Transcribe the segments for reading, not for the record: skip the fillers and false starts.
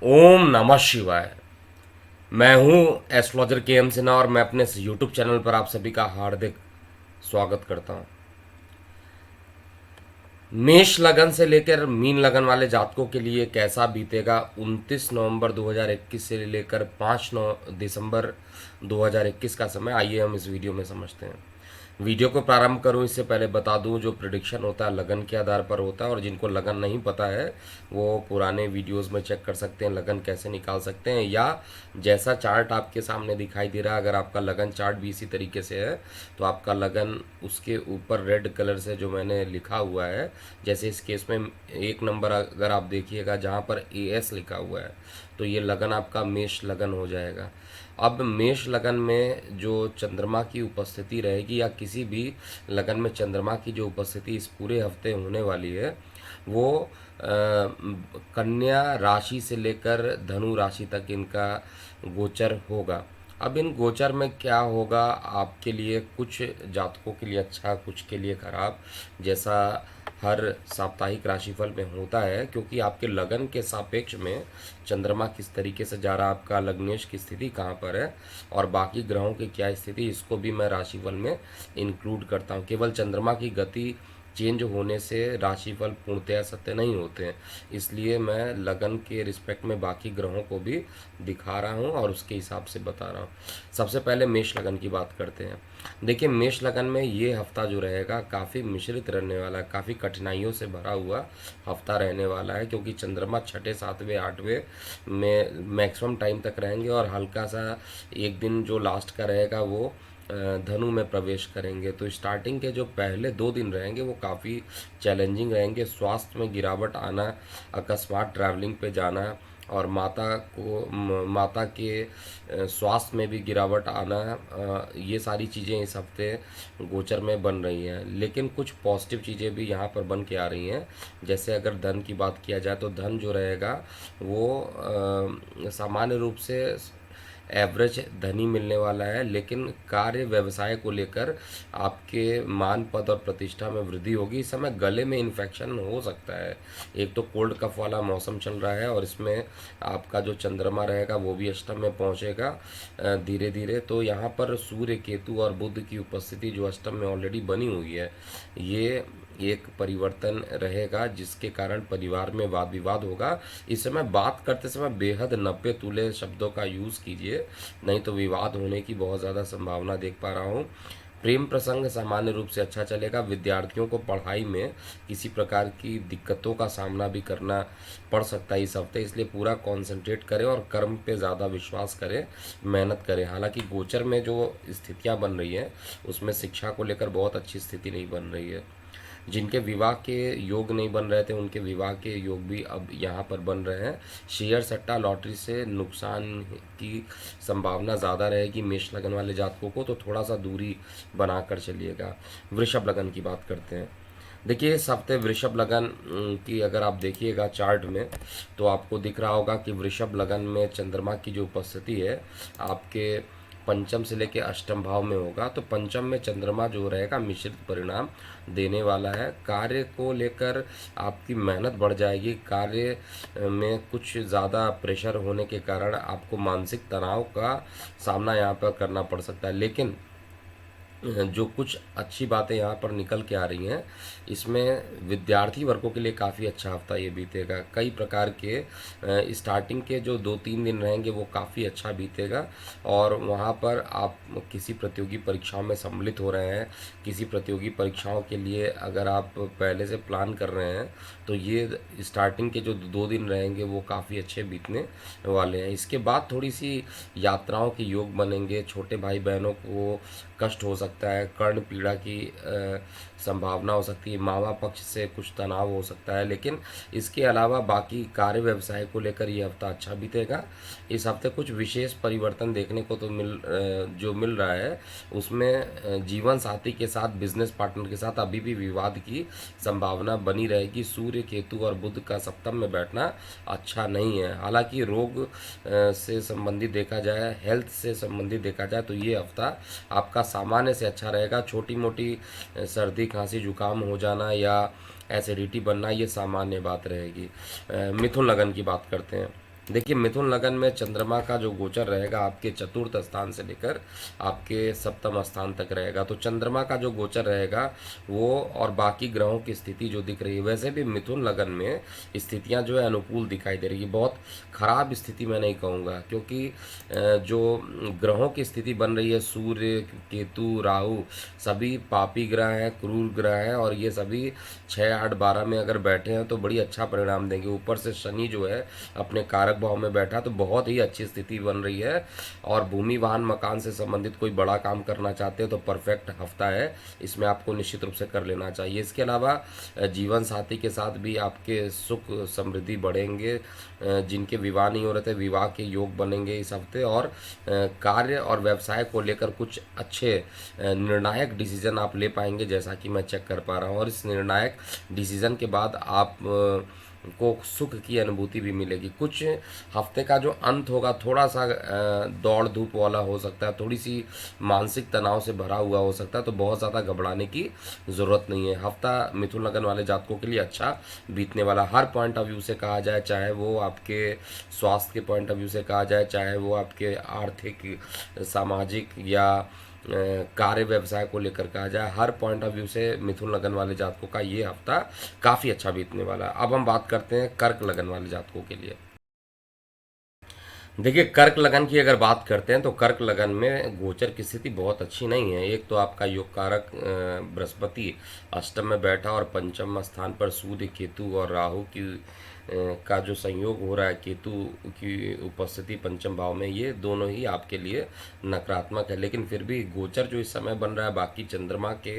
ओम नमः शिवाय। मैं हूं एस्ट्रोलॉजर के एम सिन्हा और मैं अपने यूट्यूब चैनल पर आप सभी का हार्दिक स्वागत करता हूं। मेष लगन से लेकर मीन लगन वाले जातकों के लिए कैसा बीतेगा 29 नवंबर 2021 से लेकर 5 दिसंबर 2021 का समय, आइए हम इस वीडियो में समझते हैं। वीडियो को प्रारंभ करूं इससे पहले बता दूं, जो प्रिडिक्शन होता है लगन के आधार पर होता है, और जिनको लगन नहीं पता है वो पुराने वीडियोस में चेक कर सकते हैं लगन कैसे निकाल सकते हैं, या जैसा चार्ट आपके सामने दिखाई दे रहा है अगर आपका लगन चार्ट भी इसी तरीके से है तो आपका लगन उसके ऊपर रेड कलर से जो मैंने लिखा हुआ है, जैसे इस केस में 1 नंबर अगर आप देखिएगा जहाँ पर AS लिखा हुआ है तो ये लगन आपका मेष लगन हो जाएगा। अब मेष लगन में जो चंद्रमा की उपस्थिति रहेगी या किसी भी लगन में चंद्रमा की जो उपस्थिति इस पूरे हफ्ते होने वाली है वो कन्या राशि से लेकर धनु राशि तक इनका गोचर होगा। अब इन गोचर में क्या होगा आपके लिए, कुछ जातकों के लिए अच्छा, कुछ के लिए खराब, जैसा हर साप्ताहिक राशिफल में होता है, क्योंकि आपके लगन के सापेक्ष में चंद्रमा किस तरीके से जा रहा है, आपका लग्नेश की स्थिति कहाँ पर है और बाकी ग्रहों की क्या स्थिति, इसको भी मैं राशिफल में इंक्लूड करता हूँ। केवल चंद्रमा की गति चेंज होने से राशिफल पूर्णतया सत्य नहीं होते हैं, इसलिए मैं लगन के रिस्पेक्ट में बाकी ग्रहों को भी दिखा रहा हूँ और उसके हिसाब से बता रहा हूँ। सबसे पहले मेष लगन की बात करते हैं। देखिए, मेष लगन में ये हफ्ता जो रहेगा काफ़ी मिश्रित रहने वाला है, काफ़ी कठिनाइयों से भरा हुआ हफ्ता रहने वाला है, क्योंकि चंद्रमा छठे सातवें आठवें में मैक्सिमम टाइम तक रहेंगे और हल्का सा एक दिन जो लास्ट का रहेगा वो धनु में प्रवेश करेंगे। तो स्टार्टिंग के जो पहले 2 दिन रहेंगे वो काफ़ी चैलेंजिंग रहेंगे। स्वास्थ्य में गिरावट आना, अकस्मात ट्रैवलिंग पे जाना और माता के स्वास्थ्य में भी गिरावट आना, ये सारी चीज़ें इस हफ्ते गोचर में बन रही हैं। लेकिन कुछ पॉजिटिव चीज़ें भी यहाँ पर बन के आ रही हैं। जैसे अगर धन की बात किया जाए तो धन जो रहेगा वो सामान्य रूप से एवरेज धनी मिलने वाला है, लेकिन कार्य व्यवसाय को लेकर आपके मान पद और प्रतिष्ठा में वृद्धि होगी। इस समय गले में इन्फेक्शन हो सकता है, एक तो कोल्ड कफ वाला मौसम चल रहा है और इसमें आपका जो चंद्रमा रहेगा वो भी अष्टम में पहुंचेगा धीरे धीरे। तो यहाँ पर सूर्य, केतु और बुध की उपस्थिति जो अष्टम में ऑलरेडी बनी हुई है, ये एक परिवर्तन रहेगा जिसके कारण परिवार में वाद विवाद होगा। इस समय बात करते समय बेहद नब्बे तुले शब्दों का यूज़ कीजिए, नहीं तो विवाद होने की बहुत ज़्यादा संभावना देख पा रहा हूँ। प्रेम प्रसंग सामान्य रूप से अच्छा चलेगा। विद्यार्थियों को पढ़ाई में किसी प्रकार की दिक्कतों का सामना भी करना पड़ सकता है इस हफ्ते, इसलिए पूरा कंसंट्रेट करें और कर्म पे ज़्यादा विश्वास करें, मेहनत करें। हालांकि गोचर में जो स्थितियाँ बन रही हैं उसमें शिक्षा को लेकर बहुत अच्छी स्थिति नहीं बन रही है। जिनके विवाह के योग नहीं बन रहे थे उनके विवाह के योग भी अब यहाँ पर बन रहे हैं। शेयर सट्टा लॉटरी से नुकसान की संभावना ज़्यादा रहेगी मेष लगन वाले जातकों को, तो थोड़ा सा दूरी बनाकर चलिएगा। वृषभ लगन की बात करते हैं। देखिए, इस हफ्ते वृषभ लगन की अगर आप देखिएगा चार्ट में तो आपको दिख रहा होगा कि वृषभ लगन में चंद्रमा की जो उपस्थिति है आपके पंचम से लेकर अष्टम भाव में होगा। तो पंचम में चंद्रमा जो रहेगा मिश्रित परिणाम देने वाला है। कार्य को लेकर आपकी मेहनत बढ़ जाएगी, कार्य में कुछ ज़्यादा प्रेशर होने के कारण आपको मानसिक तनाव का सामना यहाँ पर करना पड़ सकता है। लेकिन जो कुछ अच्छी बातें यहाँ पर निकल के आ रही हैं, इसमें विद्यार्थी वर्गों के लिए काफ़ी अच्छा हफ्ता ये बीतेगा। कई प्रकार के स्टार्टिंग के जो 2-3 दिन रहेंगे वो काफ़ी अच्छा बीतेगा और वहाँ पर आप किसी प्रतियोगी परीक्षाओं में सम्मिलित हो रहे हैं, किसी प्रतियोगी परीक्षाओं के लिए अगर आप पहले से प्लान कर रहे हैं तो ये स्टार्टिंग के जो 2 दिन रहेंगे वो काफ़ी अच्छे बीतने वाले हैं। इसके बाद थोड़ी सी यात्राओं के योग बनेंगे, छोटे भाई बहनों को कष्ट हो सकता है, कर्ण पीड़ा की संभावना हो सकती है, मामा पक्ष से कुछ तनाव हो सकता है। लेकिन इसके अलावा बाकी कार्य व्यवसाय को लेकर ये हफ्ता अच्छा बीतेगा। इस हफ्ते कुछ विशेष परिवर्तन देखने को तो जो मिल रहा है उसमें जीवन साथी के साथ, बिजनेस पार्टनर के साथ अभी भी विवाद की संभावना बनी रहेगी। सूर्य, केतु और बुध का सप्तम में बैठना अच्छा नहीं है। हालांकि रोग से संबंधित देखा जाए, हेल्थ से संबंधित देखा जाए तो ये हफ्ता आपका सामान्य से अच्छा रहेगा। छोटी मोटी सर्दी, खांसी, जुकाम हो जाना या एसिडिटी बनना ये सामान्य बात रहेगी। मिथुन लगन की बात करते हैं। देखिए मिथुन लगन में चंद्रमा का जो गोचर रहेगा आपके चतुर्थ स्थान से लेकर आपके सप्तम स्थान तक रहेगा। तो चंद्रमा का जो गोचर रहेगा वो और बाकी ग्रहों की स्थिति जो दिख रही है, वैसे भी मिथुन लगन में स्थितियां जो है अनुकूल दिखाई दे रही है। बहुत खराब स्थिति मैं नहीं कहूँगा, क्योंकि जो ग्रहों की स्थिति बन रही है, सूर्य, केतु, राहु सभी पापी ग्रह हैं, क्रूर ग्रह हैं, और ये सभी 6, 8, 12 में अगर बैठे हैं तो बड़ी अच्छा परिणाम देंगे। ऊपर से शनि जो है अपने कारक भाव में बैठा, तो बहुत ही अच्छी स्थिति बन रही है। और भूमि वाहन मकान से संबंधित कोई बड़ा काम करना चाहते हो तो परफेक्ट हफ्ता है, इसमें आपको निश्चित रूप से कर लेना चाहिए। इसके अलावा जीवन साथी के साथ भी आपके सुख समृद्धि बढ़ेंगे। जिनके विवाह नहीं हो रहे थे, विवाह के योग बनेंगे इस हफ्ते। और कार्य और व्यवसाय को लेकर कुछ अच्छे निर्णायक डिसीजन आप ले पाएंगे, जैसा कि मैं चेक कर पा रहा हूँ। और इस निर्णायक डिसीजन के बाद आप को सुख की अनुभूति भी मिलेगी। कुछ हफ्ते का जो अंत होगा थोड़ा सा दौड़ धूप वाला हो सकता है, थोड़ी सी मानसिक तनाव से भरा हुआ हो सकता है, तो बहुत ज़्यादा घबराने की ज़रूरत नहीं है। हफ्ता मिथुन लगन वाले जातकों के लिए अच्छा बीतने वाला, हर पॉइंट ऑफ व्यू से कहा जाए, चाहे वो आपके स्वास्थ्य के पॉइंट ऑफ व्यू से कहा जाए, चाहे वो आपके आर्थिक, सामाजिक या कार्य व्यवसाय को लेकर कहा जाए, हर पॉइंट ऑफ व्यू से मिथुन लगन वाले जातकों का ये हफ्ता काफ़ी अच्छा बीतने वाला है। अब हम बात करते हैं कर्क लगन वाले जातकों के लिए। देखिए कर्क लगन की अगर बात करते हैं तो कर्क लगन में गोचर की स्थिति बहुत अच्छी नहीं है। एक तो आपका योग कारक बृहस्पति अष्टम में बैठा और पंचम स्थान पर सूर्य, केतु और राहु की का जो संयोग हो रहा है, केतु की उपस्थिति पंचम भाव में, ये दोनों ही आपके लिए नकारात्मक है। लेकिन फिर भी गोचर जो इस समय बन रहा है बाकी चंद्रमा के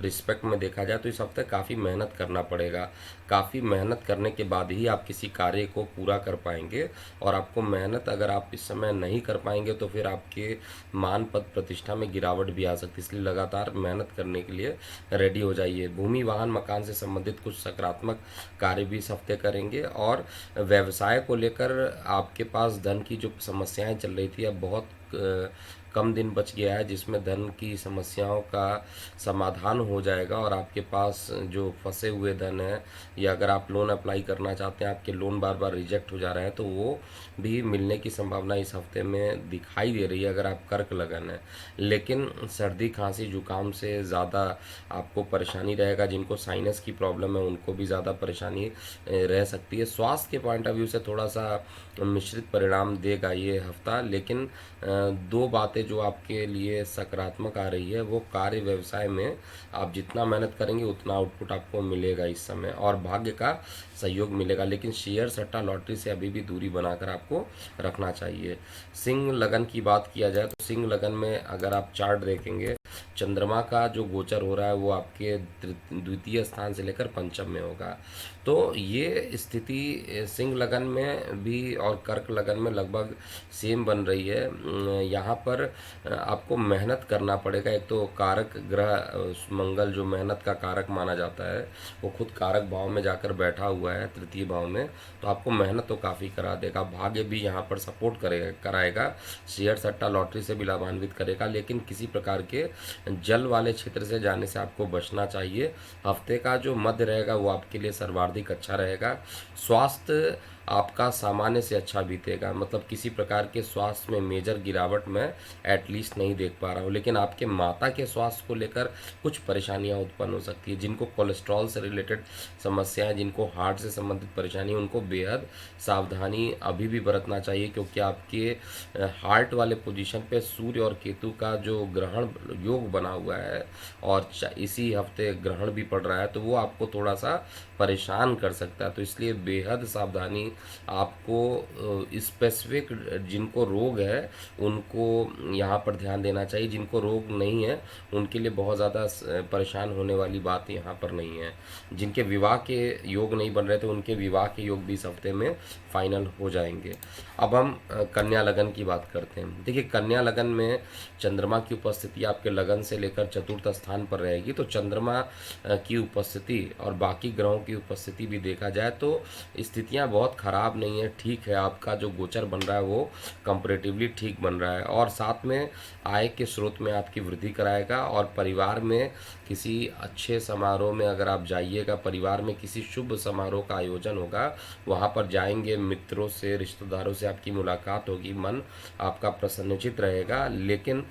रिस्पेक्ट में देखा जाए तो इस हफ्ते काफ़ी मेहनत करना पड़ेगा। काफ़ी मेहनत करने के बाद ही आप किसी कार्य को पूरा कर पाएंगे। और आपको मेहनत अगर आप इस समय नहीं कर पाएंगे तो फिर आपके मान पद प्रतिष्ठा में गिरावट भी आ सकती है। इसलिए लगातार मेहनत करने के लिए रेडी हो जाइए। भूमि वाहन मकान से संबंधित कुछ सकारात्मक कार्य भी इस हफ्ते करेंगे। और व्यवसाय को लेकर आपके पास धन की जो समस्याएं चल रही थी, अब बहुत कम दिन बच गया है जिसमें धन की समस्याओं का समाधान हो जाएगा। और आपके पास जो फंसे हुए धन है, या अगर आप लोन अप्लाई करना चाहते हैं, आपके लोन बार बार रिजेक्ट हो जा रहे हैं, तो वो भी मिलने की संभावना इस हफ्ते में दिखाई दे रही है अगर आप कर्क लगन है। लेकिन सर्दी खांसी जुकाम से ज़्यादा आपको परेशानी रहेगा। जिनको साइनस की प्रॉब्लम है उनको भी ज़्यादा परेशानी रह सकती है। स्वास्थ्य के पॉइंट ऑफ व्यू से थोड़ा सा मिश्रित परिणाम देगा ये हफ्ता। लेकिन दो बातें जो आपके लिए सकारात्मक आ रही है, वो कार्य व्यवसाय में आप जितना मेहनत करेंगे उतना आउटपुट आपको मिलेगा इस समय, और भाग्य का सहयोग मिलेगा। लेकिन शेयर सट्टा लॉटरी से अभी भी दूरी बनाकर आपको रखना चाहिए। सिंह लगन की बात किया जाए तो सिंह लगन में अगर आप चार्ट देखेंगे, चंद्रमा का जो गोचर हो रहा है वो आपके द्वितीय स्थान से लेकर पंचम में होगा। तो ये स्थिति सिंह लगन में भी और कर्क लगन में लगभग सेम बन रही है। यहाँ पर आपको मेहनत करना पड़ेगा। एक तो कारक ग्रह मंगल जो मेहनत का कारक माना जाता है, वो खुद कारक भाव में जाकर बैठा हुआ है तृतीय भाव में, तो आपको मेहनत तो काफ़ी करा देगा। भाग्य भी यहाँ पर सपोर्ट करेगा, कराएगा, शेयर सट्टा लॉटरी से भी लाभान्वित करेगा। लेकिन किसी प्रकार के जल वाले क्षेत्र से जाने से आपको बचना चाहिए। हफ्ते का जो मध्य रहेगा वो आपके लिए सर्वाधिक अच्छा रहेगा। स्वास्थ्य आपका सामान्य से अच्छा बीतेगा, मतलब किसी प्रकार के स्वास्थ्य में मेजर गिरावट मैं एटलीस्ट नहीं देख पा रहा हूँ। लेकिन आपके माता के स्वास्थ्य को लेकर कुछ परेशानियाँ उत्पन्न हो सकती है। जिनको कोलेस्ट्रॉल से रिलेटेड समस्याएं, जिनको हार्ट से संबंधित परेशानी, उनको बेहद सावधानी अभी भी बरतना चाहिए, क्योंकि आपके हार्ट वाले पोजीशन पे सूर्य और केतु का जो ग्रहण योग बना हुआ है, और इसी हफ्ते ग्रहण भी पड़ रहा है, तो वो आपको थोड़ा सा परेशान कर सकता है। तो इसलिए बेहद सावधानी आपको स्पेसिफिक जिनको रोग है उनको यहाँ पर ध्यान देना चाहिए। जिनको रोग नहीं है उनके लिए बहुत ज़्यादा परेशान होने वाली बात यहाँ पर नहीं है। जिनके विवाह के योग नहीं बन रहे थे उनके विवाह के योग भी इस हफ्ते में फाइनल हो जाएंगे। अब हम कन्या लगन की बात करते हैं। देखिए कन्या लगन में चंद्रमा की उपस्थिति आपके लगन से लेकर चतुर्थ स्थान पर रहेगी। तो चंद्रमा की उपस्थिति और बाकी ग्रहों की उपस्थिति भी देखा जाए तो स्थितियां बहुत खराब नहीं है, ठीक है। आपका जो गोचर बन रहा है वो कंपैरेटिवली ठीक बन रहा है, और साथ में आय के स्रोत में आपकी वृद्धि कराएगा। और परिवार में किसी अच्छे समारोह में अगर आप जाइएगा, परिवार में किसी शुभ समारोह का आयोजन होगा, वहाँ पर जाएंगे, मित्रों से, रिश्तेदारों से आपकी मुलाकात होगी, मन आपका प्रसन्नचित रहेगा। लेकिन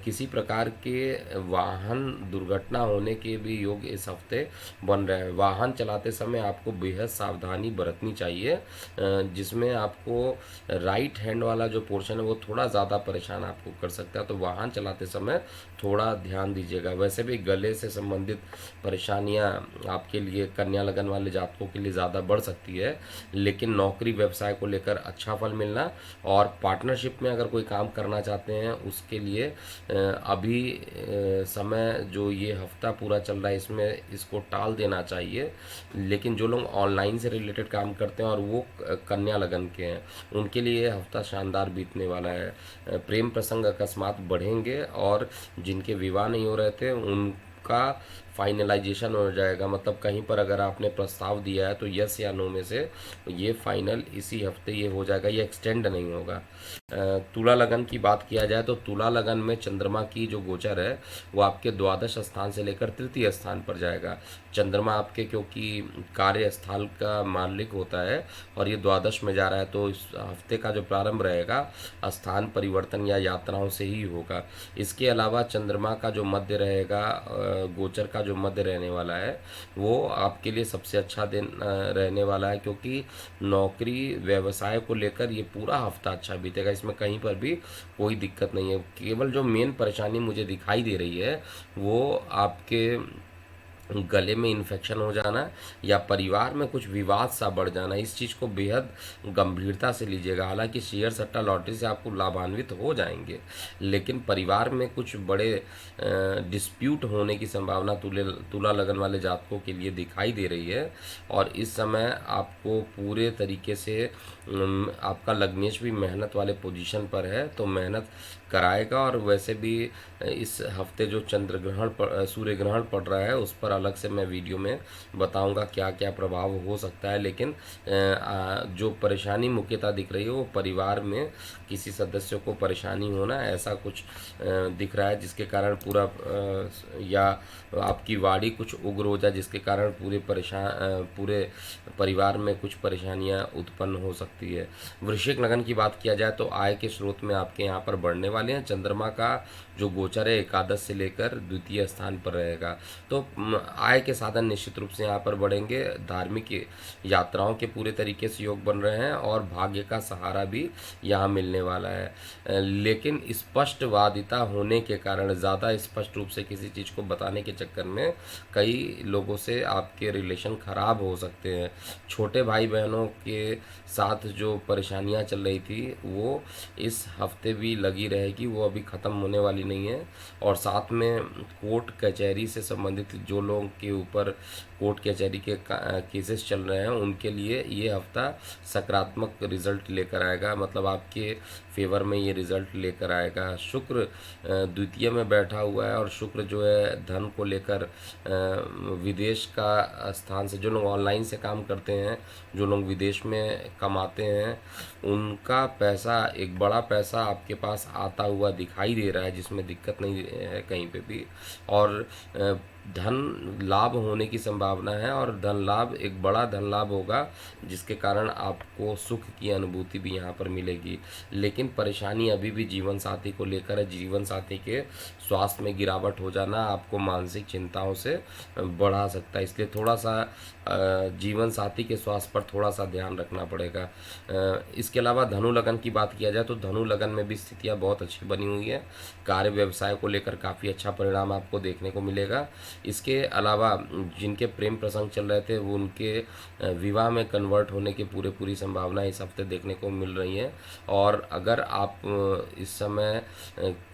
किसी प्रकार के वाहन दुर्घटना होने के भी योग इस हफ्ते बन रहे हैं। वाहन चलाते समय आपको बेहद सावधानी बरतनी चाहिए, जिसमें आपको राइट हैंड वाला जो पोर्शन है वो थोड़ा ज़्यादा परेशान आपको कर सकता है, तो वाहन चलाते समय थोड़ा ध्यान दीजिएगा। वैसे भी गले से संबंधित परेशानियां आपके लिए, कन्या लगन वाले जातकों के लिए ज़्यादा बढ़ सकती है, लेकिन नौकरी व्यवसाय को लेकर अच्छा फल मिलना, और पार्टनरशिप में अगर कोई काम करना चाहते हैं उसके लिए अभी समय जो ये हफ्ता पूरा चल रहा है इसमें इसको टाल देना चाहिए। लेकिन जो लोग ऑनलाइन से रिलेटेड काम करते हैं और वो कन्या लगन के हैं, उनके लिए ये हफ्ता शानदार बीतने वाला है। प्रेम प्रसंग अकस्मात बढ़ेंगे, और जिनके विवाह नहीं हो रहे थे उनका फाइनलाइजेशन हो जाएगा। मतलब कहीं पर अगर आपने प्रस्ताव दिया है तो यस या नो में से ये फाइनल इसी हफ्ते ये हो जाएगा, ये एक्सटेंड नहीं होगा। तुला लगन की बात किया जाए तो तुला लगन में चंद्रमा की जो गोचर है वो आपके द्वादश स्थान से लेकर तृतीय स्थान पर जाएगा। चंद्रमा आपके, क्योंकि कार्यस्थल का मालिक होता है और ये द्वादश में जा रहा है, तो इस हफ्ते का जो प्रारंभ रहेगा स्थान परिवर्तन या यात्राओं से ही होगा। इसके अलावा चंद्रमा का जो मध्य रहेगा, गोचर का जो मध्य रहने वाला है, वो आपके लिए सबसे अच्छा दिन रहने वाला है, क्योंकि नौकरी व्यवसाय को लेकर ये पूरा हफ्ता अच्छा बीतेगा। इसमें कहीं पर भी कोई दिक्कत नहीं है। केवल जो मेन परेशानी मुझे दिखाई दे रही है वो आपके गले में इन्फेक्शन हो जाना या परिवार में कुछ विवाद सा बढ़ जाना, इस चीज़ को बेहद गंभीरता से लीजिएगा। हालांकि शेयर सट्टा लॉटरी से आपको लाभान्वित हो जाएंगे, लेकिन परिवार में कुछ बड़े डिस्प्यूट होने की संभावना तुला लगन वाले जातकों के लिए दिखाई दे रही है। और इस समय आपको पूरे तरीके से आपका लग्नेश भी मेहनत वाले पोजीशन पर है, तो मेहनत कराएगा। और वैसे भी इस हफ्ते जो चंद्र ग्रहण सूर्य ग्रहण पड़ रहा है उस पर अलग से मैं वीडियो में बताऊंगा क्या क्या प्रभाव हो सकता है। लेकिन जो परेशानी मुख्यतः दिख रही है वो परिवार में किसी सदस्य को परेशानी होना, ऐसा कुछ दिख रहा है, जिसके कारण पूरा या आपकी वाणी कुछ उग्र हो जाए, जिसके कारण पूरे परिवार में कुछ परेशानियां उत्पन्न हो सकती है। वृश्चिक लगन की बात किया जाए तो आय के स्रोत में आपके यहाँ पर बढ़ने वाले हैं। चंद्रमा का जो गोचर है एकादश से लेकर द्वितीय स्थान पर रहेगा, तो आय के साधन निश्चित रूप से यहाँ पर बढ़ेंगे। धार्मिक यात्राओं के पूरे तरीके से योग बन रहे हैं, और भाग्य का सहारा भी यहाँ मिलने वाला है। लेकिन स्पष्टवादिता होने के कारण, ज़्यादा स्पष्ट रूप से किसी चीज़ को बताने के चक्कर में कई लोगों से आपके रिलेशन खराब हो सकते हैं। छोटे भाई बहनों के साथ जो परेशानियां चल रही थी वो इस हफ्ते भी लगी रहेगी, वो अभी ख़त्म होने वाली नहीं है। और साथ में कोर्ट कचहरी से संबंधित जो लोगों के ऊपर कोर्ट कचहरी के केसेस चल रहे हैं उनके लिए ये हफ्ता सकारात्मक रिजल्ट लेकर आएगा, मतलब आपके फेवर में ये रिजल्ट लेकर आएगा। शुक्र द्वितीय में बैठा हुआ है, और शुक्र जो है धन को लेकर विदेश का स्थान से, जो लोग ऑनलाइन से काम करते हैं, जो लोग विदेश में कमाते हैं, उनका पैसा, एक बड़ा पैसा आपके पास आता हुआ दिखाई दे रहा है, जिसमें दिक्कत नहीं है कहीं पे भी। और धन लाभ होने की संभावना है, और धन लाभ, एक बड़ा धन लाभ होगा, जिसके कारण आपको सुख की अनुभूति भी यहाँ पर मिलेगी। लेकिन परेशानी अभी भी जीवन साथी को लेकर है। जीवन साथी के स्वास्थ्य में गिरावट हो जाना आपको मानसिक चिंताओं से बढ़ा सकता है, इसलिए थोड़ा सा जीवन साथी के स्वास्थ्य पर थोड़ा सा ध्यान रखना पड़ेगा। इसके अलावा धनु लगन की बात किया जाए तो धनु लगन में भी स्थितियाँ बहुत अच्छी बनी हुई है। कार्य व्यवसाय को लेकर काफ़ी अच्छा परिणाम आपको देखने को मिलेगा। इसके अलावा जिनके प्रेम प्रसंग चल रहे थे वो उनके विवाह में कन्वर्ट होने की पूरी संभावना इस हफ्ते देखने को मिल रही है। और अगर आप इस समय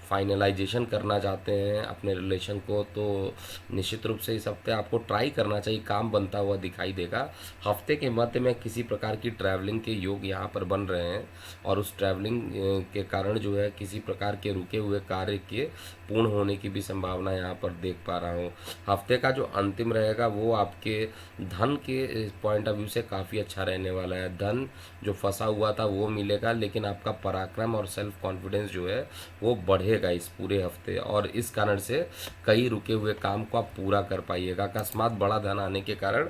फाइनलाइजेशन करना चाहते हैं अपने रिलेशन को, तो निश्चित रूप से इस हफ्ते आपको ट्राई करना चाहिए, काम बनता हुआ दिखाई देगा। हफ्ते के मध्य में किसी प्रकार की ट्रैवलिंग के योग यहाँ पर बन रहे हैं, और उस ट्रैवलिंग के कारण जो है किसी प्रकार के रुके हुए कार्य के पूर्ण होने की भी संभावना यहाँ पर देख पा रहा हूँ। हफ्ते का जो अंतिम रहेगा वो आपके धन के पॉइंट ऑफ व्यू से काफ़ी अच्छा रहने वाला है। धन जो फंसा हुआ था वो मिलेगा, लेकिन आपका पराक्रम और सेल्फ कॉन्फिडेंस जो है वो बढ़ेगा इस पूरे हफ्ते, और इस कारण से कई रुके हुए काम को आप पूरा कर पाइएगा। अकस्मात बड़ा धन आने के कारण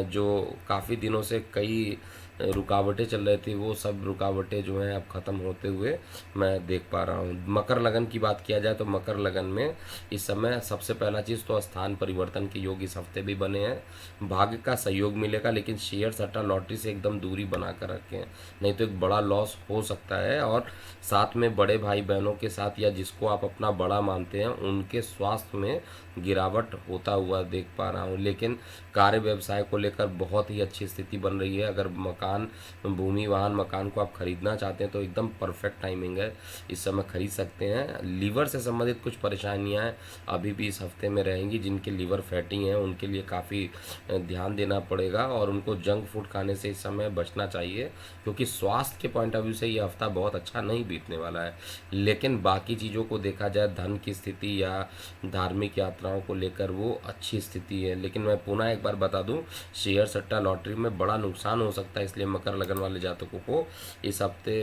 जो काफ़ी दिनों से कई रुकावटें चल रही थी, वो सब रुकावटें जो हैं अब ख़त्म होते हुए मैं देख पा रहा हूँ। मकर लगन की बात किया जाए तो मकर लगन में इस समय सबसे पहला चीज़ तो स्थान परिवर्तन के योग इस हफ्ते भी बने हैं। भाग्य का सहयोग मिलेगा, लेकिन शेयर सट्टा लॉटरी से एकदम दूरी बना कर रखें, नहीं तो एक बड़ा लॉस हो सकता है। और साथ में बड़े भाई बहनों के साथ या जिसको आप अपना बड़ा मानते हैं उनके स्वास्थ्य में गिरावट होता हुआ देख पा रहा हूँ। लेकिन कार्य व्यवसाय को लेकर बहुत ही अच्छी स्थिति बन रही है। अगर मकान, भूमि, वाहन, मकान को आप खरीदना चाहते हैं तो एकदम परफेक्ट टाइमिंग है, इस समय खरीद सकते हैं। लीवर से संबंधित कुछ परेशानियां अभी भी इस हफ्ते में रहेंगी। जिनके लीवर फैटी हैं उनके लिए काफ़ी ध्यान देना पड़ेगा, और उनको जंक फूड खाने से इस समय बचना चाहिए, क्योंकि स्वास्थ्य के पॉइंट ऑफ व्यू से ये हफ्ता बहुत अच्छा नहीं बीतने वाला है। लेकिन बाकी चीज़ों को देखा जाए, धन की स्थिति या धार्मिक यात्राओं को लेकर वो अच्छी स्थिति है। लेकिन मैं पुनः एक बार बता दूं, शेयर सट्टा लॉटरी में बड़ा नुकसान हो सकता है, इसलिए मकर लगन वाले जातकों को इस हफ्ते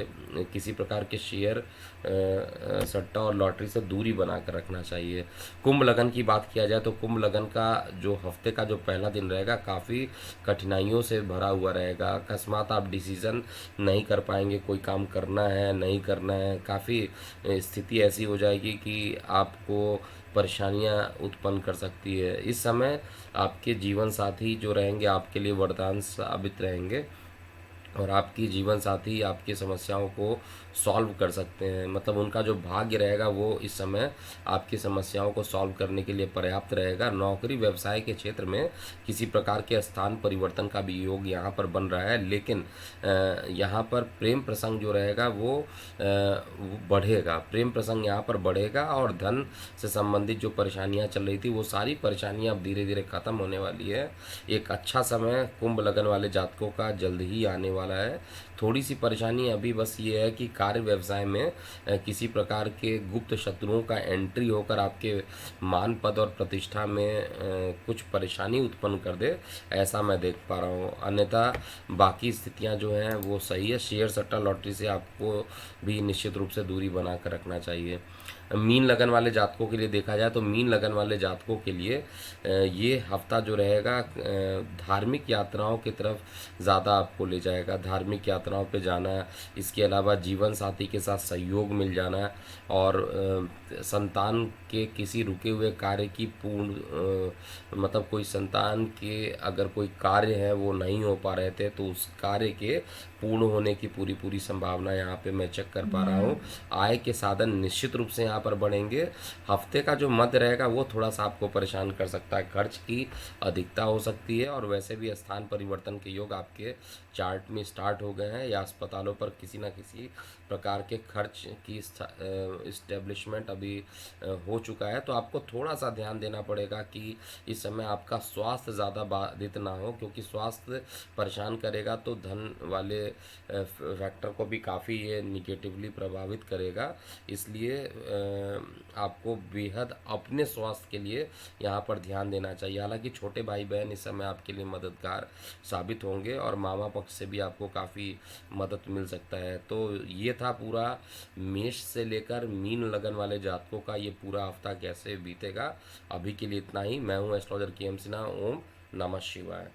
किसी प्रकार के शेयर सट्टा और लॉटरी से दूरी बनाकर रखना चाहिए। कुंभ लगन की बात किया जाए तो कुंभ लगन का जो हफ्ते का जो पहला दिन रहेगा काफ़ी कठिनाइयों से भरा हुआ रहेगा। अकस्मात आप डिसीज़न नहीं कर पाएंगे, कोई काम करना है नहीं करना है, काफ़ी स्थिति ऐसी हो जाएगी कि आपको परेशानियां उत्पन्न कर सकती है। इस समय आपके जीवन साथी जो रहेंगे आपके लिए वरदान साबित रहेंगे, और आपकी जीवन साथी आपकी समस्याओं को सॉल्व कर सकते हैं। मतलब उनका जो भाग्य रहेगा वो इस समय आपकी समस्याओं को सॉल्व करने के लिए पर्याप्त रहेगा। नौकरी व्यवसाय के क्षेत्र में किसी प्रकार के स्थान परिवर्तन का भी योग यहाँ पर बन रहा है, लेकिन यहाँ पर प्रेम प्रसंग जो रहेगा वो बढ़ेगा। प्रेम प्रसंग यहाँ पर बढ़ेगा, और धन से संबंधित जो परेशानियाँ चल रही थी वो सारी परेशानियाँ अब धीरे धीरे ख़त्म होने वाली है। एक अच्छा समय कुंभ लगन वाले जातकों का जल्द ही आने वाला है। थोड़ी सी परेशानी अभी बस ये है कि कार्य व्यवसाय में किसी प्रकार के गुप्त शत्रुओं का एंट्री होकर आपके मान, पद और प्रतिष्ठा में कुछ परेशानी उत्पन्न कर दे, ऐसा मैं देख पा रहा हूँ। अन्यथा बाकी स्थितियाँ जो हैं वो सही है। शेयर सट्टा लॉटरी से आपको भी निश्चित रूप से दूरी बना कर रखना चाहिए। मीन लगन वाले जातकों के लिए देखा जाए तो मीन लगन वाले जातकों के लिए ये हफ्ता जो रहेगा धार्मिक यात्राओं की तरफ ज़्यादा आपको ले जाएगा। धार्मिक यात्राओं पे जाना, इसके अलावा जीवन साथी के साथ सहयोग मिल जाना, और संतान के किसी रुके हुए कार्य की मतलब कोई संतान के अगर कोई कार्य है वो नहीं हो पा रहे थे तो उस कार्य के पूर्ण होने की पूरी पूरी संभावना यहाँ पे मैं चेक कर पा रहा हूँ। आय के साधन निश्चित रूप से यहाँ पर बढ़ेंगे। हफ्ते का जो मध्य रहेगा वो थोड़ा सा आपको परेशान कर सकता है, खर्च की अधिकता हो सकती है, और वैसे भी स्थान परिवर्तन के योग आपके चार्ट में स्टार्ट हो गए हैं, या अस्पतालों पर किसी न किसी प्रकार के खर्च की इस्टेब्लिशमेंट अभी हो चुका है। तो आपको थोड़ा सा ध्यान देना पड़ेगा कि इस समय आपका स्वास्थ्य ज़्यादा बाधित ना हो, क्योंकि स्वास्थ्य परेशान करेगा तो धन वाले फैक्टर को भी काफ़ी ये निगेटिवली प्रभावित करेगा। इसलिए आपको बेहद अपने स्वास्थ्य के लिए यहाँ पर ध्यान देना चाहिए। हालांकि छोटे भाई बहन इस समय आपके लिए मददगार साबित होंगे, और मामा पक्ष से भी आपको काफ़ी मदद मिल सकता है। तो ये था पूरा मेष से लेकर मीन लगन वाले जातकों का ये पूरा हफ्ता कैसे बीतेगा। अभी के लिए इतना ही। मैं हूँ एस्ट्रोलॉजर के एम सिन्हा। ओम नमः शिवाय।